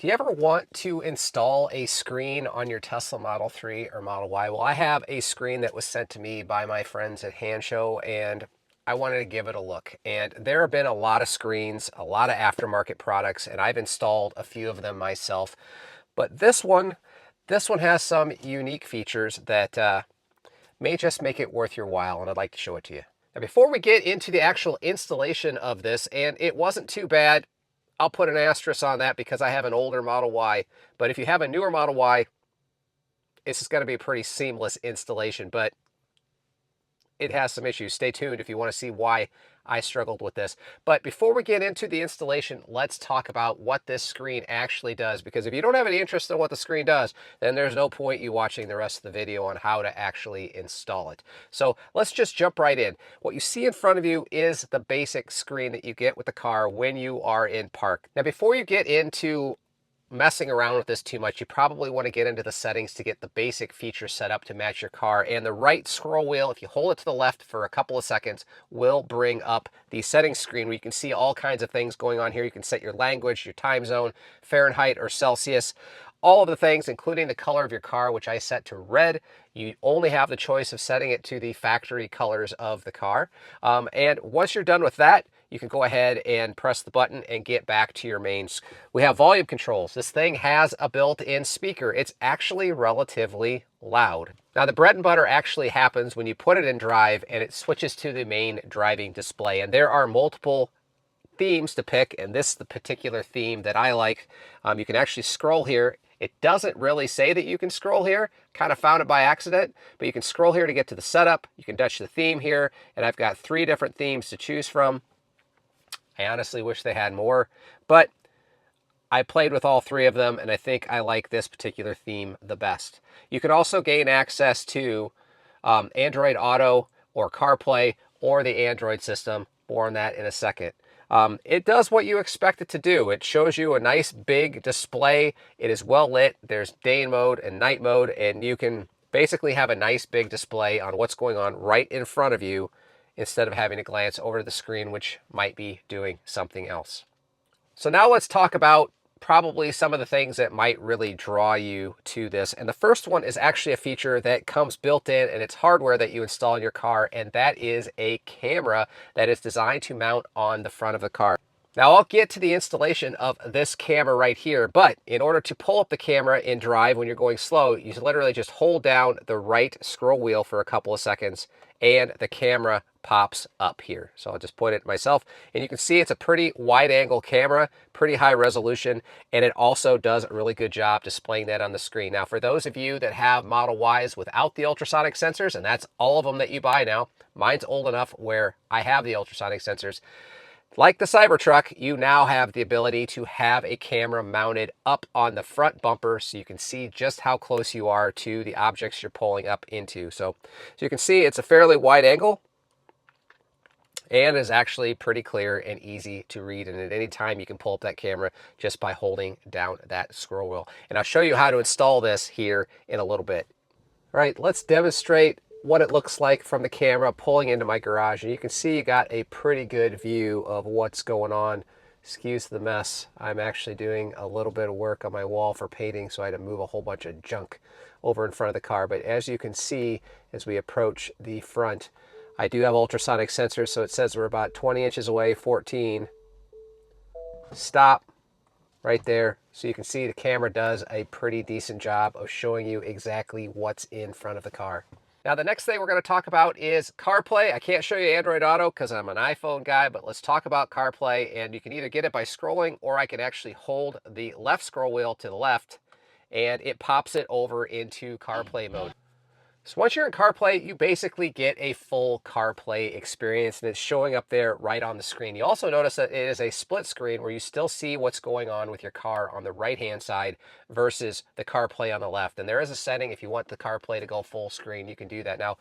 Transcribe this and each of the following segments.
Do you ever want to install a screen on your Tesla Model 3 or Model Y? Well, I have a screen that was sent to me by my friends at Hand Show, and I wanted to give it a look. And there have been a lot of screens, a lot of aftermarket products, and I've installed a few of them myself. But this one has some unique features that may just make it worth your while, and I'd like to show it to you. Now, before we get into the actual installation of this, and it wasn't too bad, I'll put an asterisk on that because I have an older Model Y. But if you have a newer Model Y, this is going to be a pretty seamless installation, but it has some issues. Stay tuned if you want to see why I struggled with this. But before we get into the installation, let's talk about what this screen actually does, because if you don't have any interest in what the screen does, then there's no point you watching the rest of the video on how to actually install it. So let's just jump right in. What you see in front of you is the basic screen that you get with the car when you are in park. Now, before you get into messing around with this too much, you probably want to get into the settings to get the basic features set up to match your car. And the right scroll wheel, if you hold it to the left for a couple of seconds, will bring up the settings screen where you can see all kinds of things going on here. You can set your language, your time zone, Fahrenheit or Celsius, all of the things, including the color of your car, which I set to red. You only have the choice of setting it to the factory colors of the car. And once you're done with that, you can go ahead and press the button and get back to your mains. We have volume controls. This thing has a built-in speaker. It's actually relatively loud. Now, the bread and butter actually happens when you put it in drive and it switches to the main driving display. And there are multiple themes to pick, and this is the particular theme that I like. You can actually scroll here. It doesn't really say that you can scroll here. Kind of found it by accident, but you can scroll here to get to the setup. You can touch the theme here, and I've got 3 different themes to choose from. I honestly wish they had more, but I played with all 3 of them, and I think I like this particular theme the best. You can also gain access to Android Auto or CarPlay or the Android system. More on that in a second. It does what you expect it to do. It shows you a nice big display. It is well lit. There's day mode and night mode, and you can basically have a nice big display on what's going on right in front of you instead of having to glance over to the screen, which might be doing something else. So now let's talk about probably some of the things that might really draw you to this. And the first one is actually a feature that comes built in, and it's hardware that you install in your car, and that is a camera that is designed to mount on the front of the car. Now, I'll get to the installation of this camera right here, but in order to pull up the camera in drive when you're going slow, you literally just hold down the right scroll wheel for a couple of seconds, and the camera pops up here. So I'll just point it myself, and you can see it's a pretty wide angle camera, pretty high resolution, and it also does a really good job displaying that on the screen. Now, for those of you that have Model Ys without the ultrasonic sensors, and that's all of them that you buy now, mine's old enough where I have the ultrasonic sensors. Like the Cybertruck, you now have the ability to have a camera mounted up on the front bumper so you can see just how close you are to the objects you're pulling up into. So you can see it's a fairly wide angle and is actually pretty clear and easy to read. And at any time you can pull up that camera just by holding down that scroll wheel. And I'll show you how to install this here in a little bit. All right, let's demonstrate what it looks like from the camera pulling into my garage. And you can see you got a pretty good view of what's going on. Excuse the mess. I'm actually doing a little bit of work on my wall for painting, so I had to move a whole bunch of junk over in front of the car. But as you can see, as we approach the front, I do have ultrasonic sensors, so it says we're about 20 inches away, 14. Stop right there. So you can see the camera does a pretty decent job of showing you exactly what's in front of the car. Now, the next thing we're going to talk about is CarPlay. I can't show you Android Auto because I'm an iPhone guy, but let's talk about CarPlay. And you can either get it by scrolling, or I can actually hold the left scroll wheel to the left, and it pops it over into CarPlay mode. So once you're in CarPlay, you basically get a full CarPlay experience, and it's showing up there right on the screen. You also notice that it is a split screen where you still see what's going on with your car on the right-hand side versus the CarPlay on the left. And there is a setting, if you want the CarPlay to go full screen, you can do that. Now,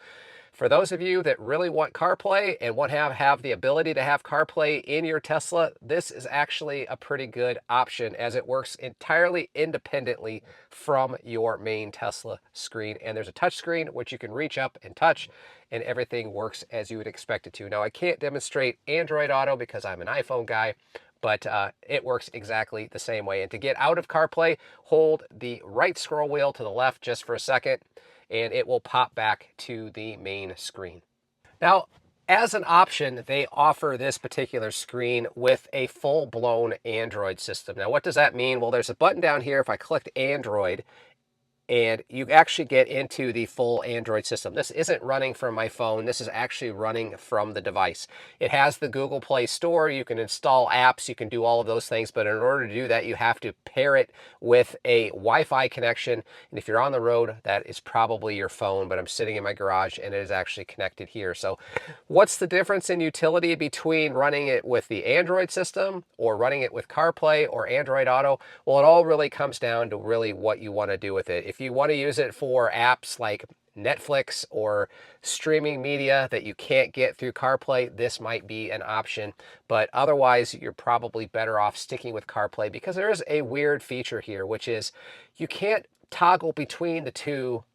for those of you that really want CarPlay and want to have the ability to have CarPlay in your Tesla, this is actually a pretty good option as it works entirely independently from your main Tesla screen. And there's a touch screen which you can reach up and touch, and everything works as you would expect it to. Now, I can't demonstrate Android Auto because I'm an iPhone guy, but it works exactly the same way. And to get out of CarPlay, hold the right scroll wheel to the left just for a second, and it will pop back to the main screen. Now, as an option, they offer this particular screen with a full-blown Android system. Now, what does that mean? Well, there's a button down here. If I clicked Android, and you actually get into the full Android system. This isn't running from my phone. This is actually running from the device. It has the Google Play Store. You can install apps. You can do all of those things. But in order to do that, you have to pair it with a Wi-Fi connection. And if you're on the road, that is probably your phone. But I'm sitting in my garage, and it is actually connected here. So what's the difference in utility between running it with the Android system or running it with CarPlay or Android Auto? Well, it all really comes down to really what you want to do with it. If you want to use it for apps like Netflix or streaming media that you can't get through CarPlay, this might be an option. But otherwise, you're probably better off sticking with CarPlay because there is a weird feature here, which is you can't toggle between the two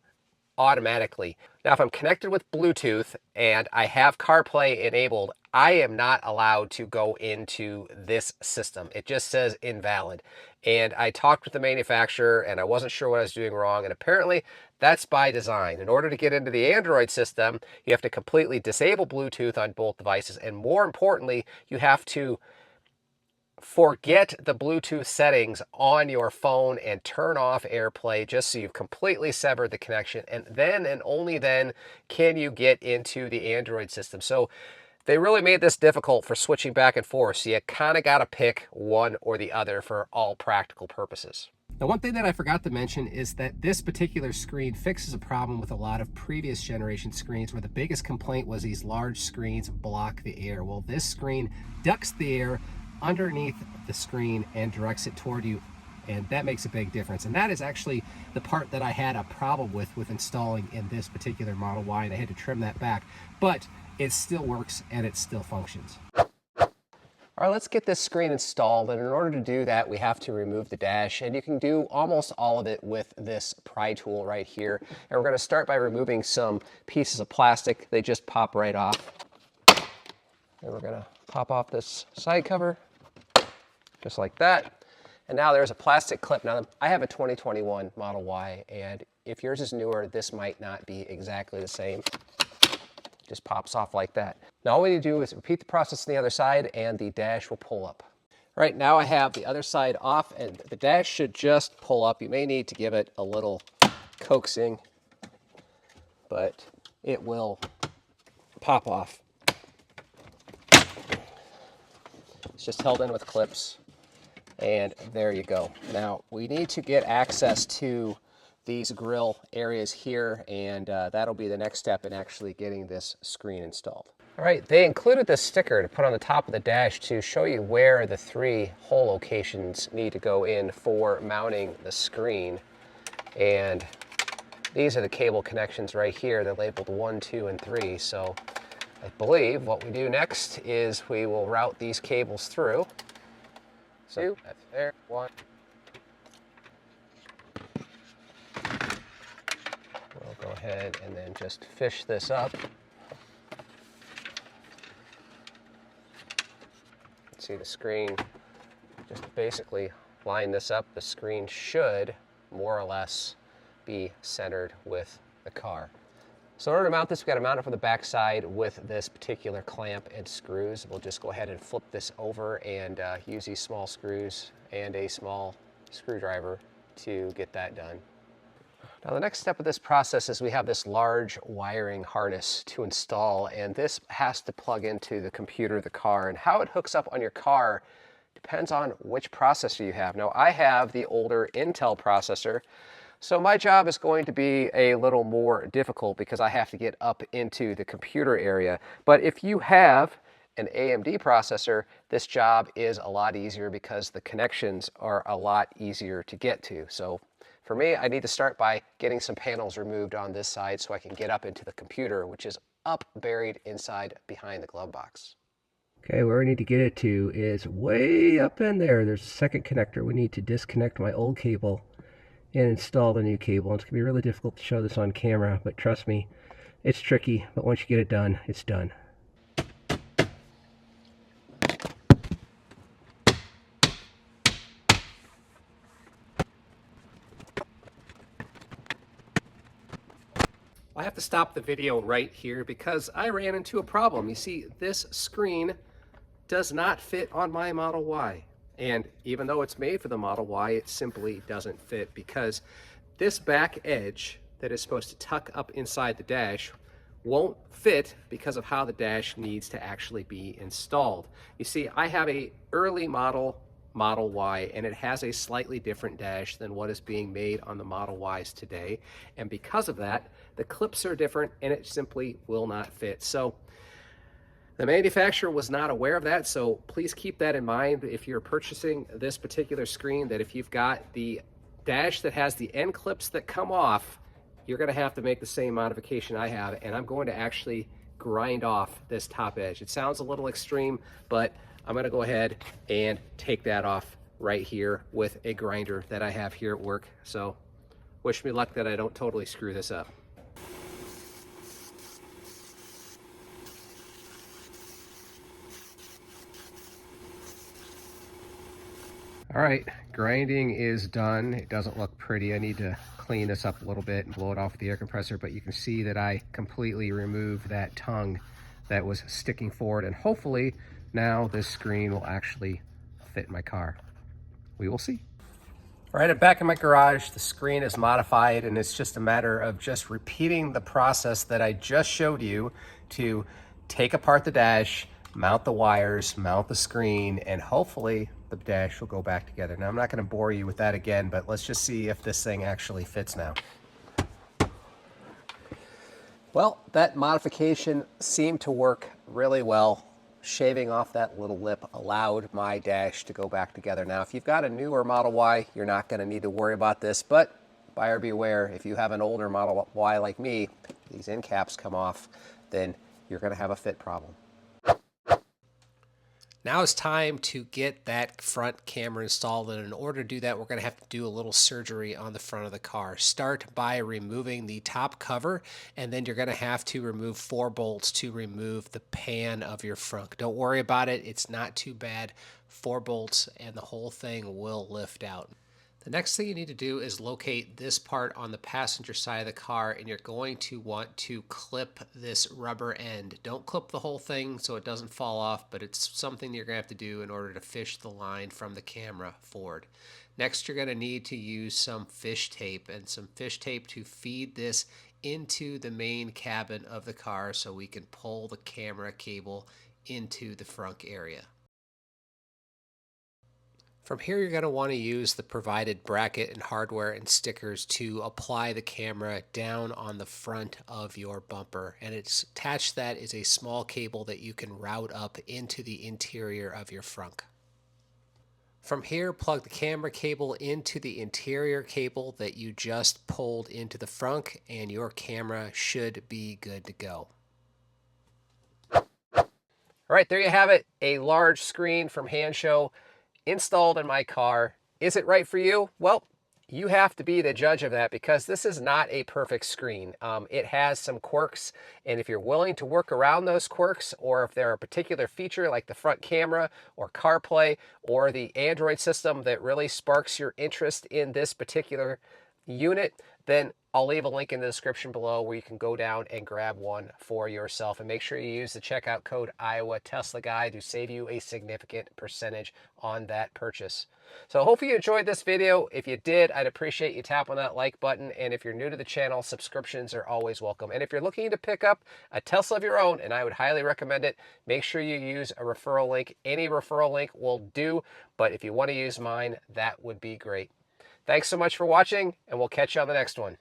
automatically. Now, if I'm connected with Bluetooth and I have CarPlay enabled, I am not allowed to go into this system. It just says invalid. And I talked with the manufacturer and I wasn't sure what I was doing wrong. And apparently that's by design. In order to get into the Android system, you have to completely disable Bluetooth on both devices. And more importantly, you have to forget the Bluetooth settings on your phone and turn off AirPlay just so you've completely severed the connection. And then and only then can you get into the Android system. So they really made this difficult for switching back and forth. So you kind of got to pick one or the other for all practical purposes. Now, one thing that I forgot to mention is that this particular screen fixes a problem with a lot of previous generation screens where the biggest complaint was these large screens block the air. Well, this screen ducts the air underneath the screen and directs it toward you, and that makes a big difference. And that is actually the part that I had a problem with installing in this particular Model Y, and I had to trim that back, but it still works and it still functions. All right, let's get this screen installed, and in order to do that, we have to remove the dash, and you can do almost all of it with this pry tool right here. And we're going to start by removing some pieces of plastic. They just pop right off. And we're going to pop off this side cover, just like that. And now there's a plastic clip. Now, I have a 2021 Model Y, and if yours is newer, this might not be exactly the same. Just pops off like that. Now all we need to do is repeat the process on the other side and the dash will pull up. All right, now I have the other side off and the dash should just pull up. You may need to give it a little coaxing, but it will pop off. It's just held in with clips and there you go. Now we need to get access to these grill areas here, and that'll be the next step in actually getting this screen installed. All right, they included this sticker to put on the top of the dash to show you where the 3 hole locations need to go in for mounting the screen. And these are the cable connections right here. They're labeled 1, 2, and 3. So I believe what we do next is we will route these cables through. So that's there, 1. We'll go ahead and then just fish this up. See the screen, just basically line this up. The screen should more or less be centered with the car. So in order to mount this, we've got to mount it from the back side with this particular clamp and screws. We'll just go ahead and flip this over and use these small screws and a small screwdriver to get that done. Now the next step of this process is we have this large wiring harness to install, and this has to plug into the computer of the car, and how it hooks up on your car depends on which processor you have. Now I have the older Intel processor, so my job is going to be a little more difficult because I have to get up into the computer area. But if you have an AMD processor, this job is a lot easier because the connections are a lot easier to get to. So for me, I need to start by getting some panels removed on this side so I can get up into the computer, which is up buried inside behind the glove box. Okay, where we need to get it to is way up in there. There's a second connector. We need to disconnect my old cable and install the new cable. It's going to be really difficult to show this on camera, but trust me, it's tricky, but once you get it done, it's done. I have to stop the video right here because I ran into a problem. You see, this screen does not fit on my Model Y. And even though it's made for the Model Y, it simply doesn't fit because this back edge that is supposed to tuck up inside the dash won't fit because of how the dash needs to actually be installed. You see, I have a early Model Y, and it has a slightly different dash than what is being made on the Model Ys today. And because of that, the clips are different and it simply will not fit. So the manufacturer was not aware of that, so please keep that in mind if you're purchasing this particular screen, that if you've got the dash that has the end clips that come off, you're going to have to make the same modification I have, and I'm going to actually grind off this top edge. It sounds a little extreme, but I'm going to go ahead and take that off right here with a grinder that I have here at work. So wish me luck that I don't totally screw this up. All right, grinding is done. It doesn't look pretty. I need to clean this up a little bit and blow it off with the air compressor, but you can see that I completely removed that tongue that was sticking forward, and hopefully now this screen will actually fit my car. We will see. All right, I'm back in my garage. The screen is modified, and it's just a matter of just repeating the process that I just showed you to take apart the dash, mount the wires, mount the screen, and hopefully the dash will go back together. Now, I'm not going to bore you with that again, but let's just see if this thing actually fits now. Well, that modification seemed to work really well. Shaving off that little lip allowed my dash to go back together. Now, if you've got a newer Model Y, you're not going to need to worry about this, but buyer beware, if you have an older Model Y like me, these end caps come off, then you're going to have a fit problem. Now it's time to get that front camera installed, and in order to do that, we're going to have to do a little surgery on the front of the car. Start by removing the top cover, and then you're going to have to remove 4 bolts to remove the pan of your front. Don't worry about it. It's not too bad. 4 bolts and the whole thing will lift out. The next thing you need to do is locate this part on the passenger side of the car, and you're going to want to clip this rubber end. Don't clip the whole thing so it doesn't fall off, but it's something you're going to have to do in order to fish the line from the camera forward. Next, you're going to need to use some fish tape to feed this into the main cabin of the car so we can pull the camera cable into the front area. From here, you're going to want to use the provided bracket and hardware and stickers to apply the camera down on the front of your bumper. And it's attached to that is a small cable that you can route up into the interior of your frunk. From here, plug the camera cable into the interior cable that you just pulled into the frunk, and your camera should be good to go. All right, there you have it. A large screen from Handshow installed in my car. Is it right for you? Well, you have to be the judge of that because this is not a perfect screen. It has some quirks, and if you're willing to work around those quirks, or if there are a particular feature like the front camera or CarPlay or the Android system that really sparks your interest in this particular unit, then I'll leave a link in the description below where you can go down and grab one for yourself. And make sure you use the checkout code Iowa Tesla Guy to save you a significant percentage on that purchase. So hopefully you enjoyed this video. If you did, I'd appreciate you tapping that like button. And if you're new to the channel, subscriptions are always welcome. And if you're looking to pick up a Tesla of your own, and I would highly recommend it, make sure you use a referral link. Any referral link will do, but if you want to use mine, that would be great. Thanks so much for watching, and we'll catch you on the next one.